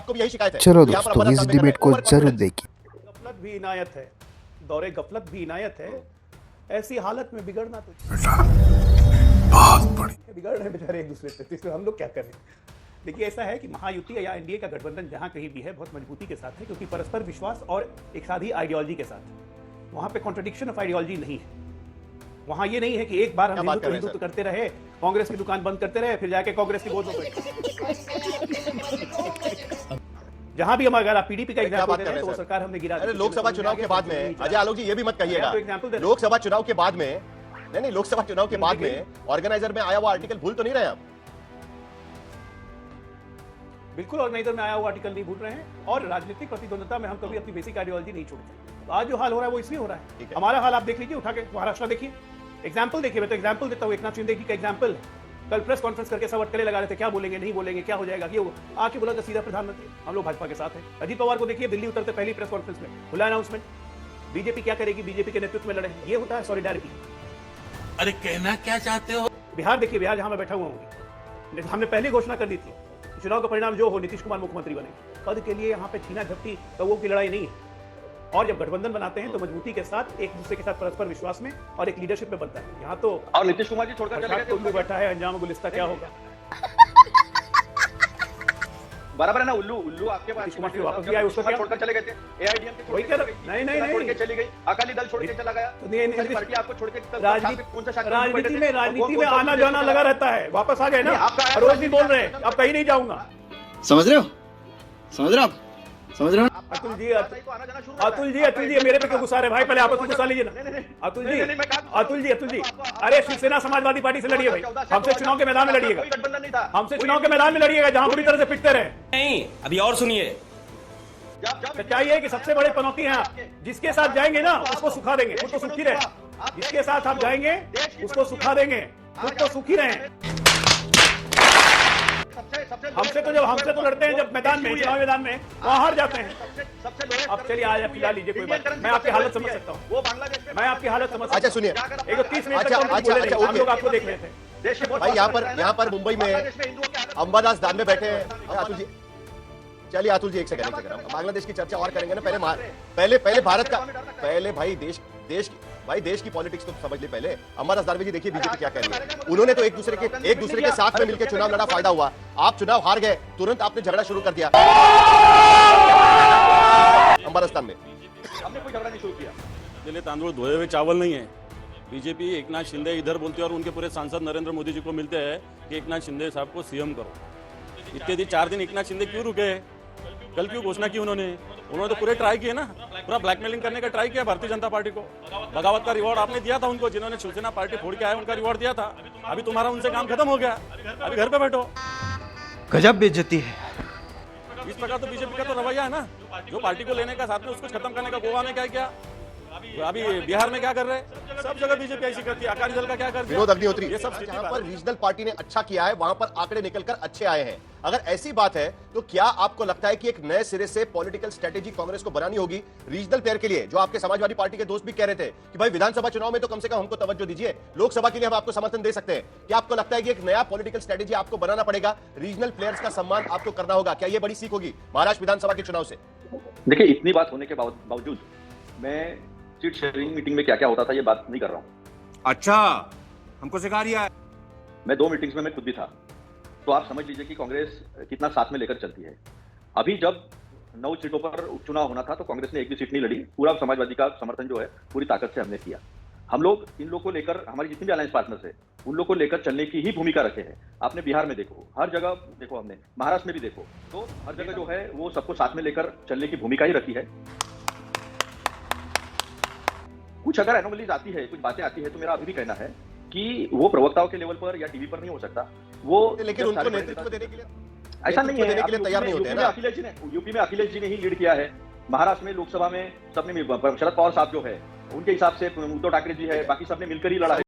आपको भी यही शिकायत है? चलो यहाँ पर दोस्तों, अमरनाथ इस साहब ने डिबेट कहा को है, जरूर overconfidence। देखिए। गफलत भी इनायत है, दौरे गफलत भी इनायत है। ऐसी हालत में बिगड़ना तो बिगड़ रहे हैं बेचारे एक दूसरे से, तो इसमें हम लोग क्या करें? देखिए, ऐसा है कि महायुति या एनडीए का गठबंधन जहां कहीं भी है बहुत मजबूती के साथ है, क्योंकि परस्पर विश्वास और एक साथ ही आइडियोलॉजी के साथ। वहां पे कॉन्ट्रडिक्शन ऑफ आइडियोलॉजी नहीं है। वहां ये नहीं है कि एक बार हम क्या बात कर रहे हैं हिंदुत्व करते रहे, कांग्रेस की दुकान बंद करते रहे, फिर जाके कांग्रेस की गोद में जहां भी हम अगर आप पीडीपी का क्या एग्जांपल बात दे कर रहे रहे हैं तो वो हैं सर? सरकार हमने गिरा अरे दी। लोकसभा चुनाव के बाद में, अजय आलोक जी ये भी मत कहिएगा, तो एग्जांपल दे रहे हैं। लोकसभा चुनाव के बाद में, नहीं लोकसभा चुनाव के बाद में ऑर्गेनाइजर में आया हुआ आर्टिकल भूल तो नहीं रहे आप? बिल्कुल ऑर्गेनाइजर में आया हुआ आर्टिकल नहीं भूल रहे हैं, और राजनीतिक प्रतिद्वंदता में हम कभी अपनी बेसिक आइडियोलॉजी नहीं छोड़ते। तो आज जो हाल हो रहा है वो इसलिए हो रहा ठीक है। है। हमारा हाल आप देख लीजिए, उठा के महाराष्ट्र देखिए, एग्जाम्पल देखिए। मैं तो एग्जाम्पल देता हूँ, एकनाथ शिंदे की का एग्जाम्पल है। कल प्रेस कॉन्फ्रेंस करके सब अटकलें लगा रहे थे, क्या बोलेंगे नहीं बोलेंगे, क्या हो जाएगा, ये आके बोला था सीधा प्रधानमंत्री हम लोग भाजपा के साथ हैं। अजीत पवार को देखिए, दिल्ली उतरते पहली प्रेस कॉन्फ्रेंस में खुला अनाउंसमेंट, बीजेपी क्या करेगी, बीजेपी के नेतृत्व में लड़े। ये होता है सॉलिडारिटी। अरे कहना क्या चाहते हो? बिहार देखिए, बिहार जहां मैं बैठा हुआ हूँ, हमने पहले घोषणा कर दी थी चुनाव का परिणाम जो हो नीतीश कुमार मुख्यमंत्री बने। पद के लिए यहाँ पे छीना झपटी कौओं की लड़ाई नहीं है। और जब गठबंधन बनाते हैं तो मजबूती के साथ, एक दूसरे के साथ परस्पर विश्वास में और एक लीडरशिप में बनता है। यहाँ तो और नीतीश कुमार जी छोड़कर चले गए थे, उल्लू बैठा है, अंजाम गुलिस्ता क्या होगा। बराबर है ना? उल्लू उल्लू आपके पास नीतीश कुमार फिर वापस भी आए, उसका क्या? छोड़कर चले गए थे, एआईडीएम के वही कह रहा- नहीं। छोड़ के चली गई, अकाली दल छोड़ के चला गया, तो नहीं, पार्टी आपको छोड़ के राजनीति में आना जाना लगा रहता है। वापस आ गए ना, नहीं, आपका- रोज भी बोल रहे हैं, अब कहीं नहीं जाऊंगा। समझ रहे हो? समझ रहे हो आप? समझ रहे हो? अतुल जी मेरे पे क्यों गुस्सा रहे भाई? पहले आपस में गुस्सा लीजिए ना। अतुल जी अरे शिवसेना समाजवादी पार्टी से लड़िए भाई, हमसे चुनाव के मैदान में लड़िएगा, गठबंधन नहीं था। हमसे चुनाव के मैदान में लड़िएगा जहां पूरी तरह से पिटते रहे। नहीं, अभी और सुनिए। सच्चाई है कि सबसे बड़ी पनौती है आप जिसके साथ जाएंगे ना उसको सुखा देंगे, खुद तो सुखी रहे। जिसके साथ आप जाएंगे उसको सुखा देंगे, खुद तो सुखी रहे। हमसे तो लड़ते हैं जब मैदान में, चुनाव मैदान में, वहां हार जाते हैं। अब चलिए आज फिलहाल लीजिए, कोई बात नहीं, मैं आपकी हालत समझ सकता हूँ, वो बांग्लादेश में मैं आपकी हालत समझ सकता अच्छा हूँ। सुनिए, एक 30 मिनट तक अच्छा, तो हम अच्छा, बोले नहीं, अच्छा, हम लोग ओके। आपको देख रहे थे। देश के बहुत भाई बड़ा है ना, यहाँ पर मुंबई में बांग्लादेश हिंदुओं की हालत- अंबादास दान में बैठे हैं। अतुल जी चलिए, अतुल जी एक सेकंड हम बांग्लादेश की चर्चा और करेंगे ना। पहले भारत का, पहले भाई देश की पॉलिटिक्स तो समझ ले पहले। अंबादास दानवे जी देखिए बीजेपी क्या कह रही है। उन्होंने तो एक दूसरे के साथ में मिलकर चुनाव लड़ा, फायदा हुआ। आप चुनाव हार गए, तुरंत आपने झगड़ा शुरू कर दिया अंबादास्तान में। हमने कोई झगड़ा नहीं शुरू किया। लिए तांदूळ धोए हुए चावल नहीं है। बीजेपी एकनाथ शिंदे इधर बोलते हैं और उनके पूरे सांसद नरेंद्र मोदी जी को मिलते हैं कि एकनाथ शिंदे साहब को सीएम करो। इतने दिन 4 दिन एकनाथ शिंदे क्यों रुके? कल क्यों घोषणा की उन्होंने तो पूरे ट्राई किए ना, पूरा ब्लैकमेलिंग करने का ट्राई किया भारतीय जनता पार्टी को। बगावत का रिवॉर्ड आपने दिया था उनको, जिन्होंने शिवसेना पार्टी फोड़ के आए उनका रिवॉर्ड दिया था। अभी तुम्हारा उनसे काम खत्म हो गया, अभी घर पे बैठो। गजब बेइज्जती है। इस प्रकार तो बीजेपी का तो रवैया है ना, जो पार्टी को लेने का साथ में उसको खत्म करने का। गोवा में क्या किया, अभी बिहार में क्या कर रहे हैं, सब जगह बीजेपी ऐसी करती है। अकाली दल का क्या कर दिया, विनोद अग्निहोत्री, ये सब जहां पर रीजनल पार्टी ने अच्छा किया है वहां पर आंकड़े निकलकर अच्छे आए हैं। अगर ऐसी बात है तो क्या आपको लगता है कि एक नए सिरे से पॉलिटिकल स्ट्रेटेजी कांग्रेस को बनानी होगी रीजनल प्लेयर के लिए? जो आपके समाजवादी पार्टी के दोस्त भी कह रहे थे कि भाई विधानसभा चुनाव में तो कम से कम हमको तवज्जो दीजिए, लोकसभा के लिए हम आपको समर्थन दे सकते हैं। क्या आपको लगता है कि एक नया पॉलिटिकल स्ट्रेटेजी आपको बनाना पड़ेगा, रीजनल प्लेयर्स का सम्मान आपको करना होगा? क्या यह बड़ी सीख होगी महाराष्ट्र विधानसभा के चुनाव से? देखिए, इतनी बात होने के बावजूद मैं सीट शेयरिंग मीटिंग में क्या क्या होता था ये बात नहीं कर रहा हूँ। अच्छा, हमको सिखा रिया है। मैं 2 मीटिंग्स में मैं खुद भी था, तो आप समझ लीजिए कि कांग्रेस कितना साथ में लेकर चलती है। अभी जब 9 सीटों पर उपचुनाव होना था तो कांग्रेस ने एक भी सीट नहीं लड़ी। पूरा समाजवादी का समर्थन जो है पूरी ताकत से हमने किया। हम लोग इन लोगों को लेकर, हमारी जितनी भी अलायंस पार्टनर्स है उन लोग को लेकर चलने की ही भूमिका रखे हैं। आपने बिहार में देखो, हर जगह देखो, हमने महाराष्ट्र में भी देखो, तो हर जगह जो है वो सबको साथ में लेकर चलने की भूमिका ही रखी है। कुछ अगर एनोमलीज आती है, कुछ बातें आती है, तो मेरा अभी भी कहना है कि वो प्रवक्ताओं के लेवल पर या टीवी पर नहीं हो सकता वो। लेकिन उनको नेतृत्व देने के लिए ऐसा नहीं है, देने के लिए तैयार नहीं होते हैं ना। यूपी में अखिलेश जी ने ही लीड किया है। महाराष्ट्र में लोकसभा में सबने, शरद पवार साहब जो है उनके हिसाब से, उद्धव ठाकरे जी है, बाकी सबने मिलकर ही लड़ा है।